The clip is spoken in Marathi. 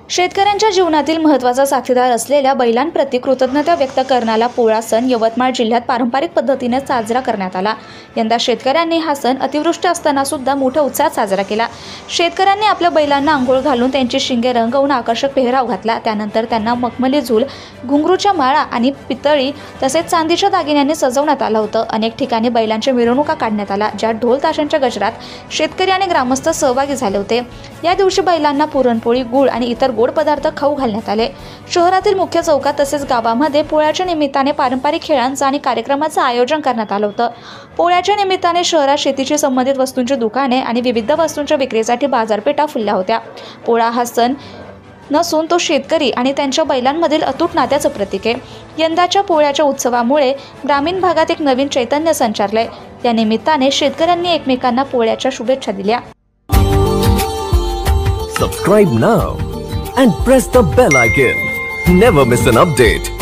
शेतकऱ्यांच्या जीवनातील महत्त्वाचा साथीदार असलेल्या बैलांप्रती कृतज्ञता व्यक्त करणारा पोळा सण यवतमाळ जिल्ह्यात पारंपरिक पद्धतीने साजरा करण्यात आला। यंदा शेतकऱ्यांनी हा सण अतिवृष्टी असताना सुद्धा मोठ्या उत्साहात साजरा केला। शेतकऱ्यांनी आपल्या बैलांना आंघोळ घालून त्यांची शिंगे रंगवून आकर्षक पेहराव घातला। त्यानंतर त्यांना मखमली झूल, घुंगरूच्या माळा आणि पितळी तसेच चांदीच्या दागिन्यांनी सजवण्यात आलं होतं। अनेक ठिकाणी बैलांच्या मिरवणुका काढण्यात आल्या, ज्यात ढोल ताशांच्या गजरात शेतकरी आणि ग्रामस्थ सहभागी झाले होते। या दिवशी बैलांना पुरणपोळी, गूळ आणि इतर गोड पदार्थ खाऊ घालण्यात आले। शहरातील मुख्य चौकात तसेच गावामध्ये पोळ्याच्या निमित्ताने पारंपरिक खेळांचं आणि कार्यक्रमाचं आयोजन करण्यात आलं होतं। पोळ्याच्या निमित्ताने शहरात शेतीशी संबंधित वस्तूंची दुकाने आणि विविध वस्तूंच्या विक्रीसाठी बाजारपेठा फुलल्या होत्या। पोळा हा सण नसून तो शेतकरी आणि त्यांच्या बैलांमधील अतूट नात्याचं प्रतीक आहे। यंदाच्या पोळ्याच्या उत्सवामुळे ग्रामीण भागात एक नवीन चैतन्य संचारलंय। या निमित्ताने शेतकऱ्यांनी एकमेकांना पोळ्याच्या शुभेच्छा दिल्या। Subscribe now and press the bell icon. Never miss an update.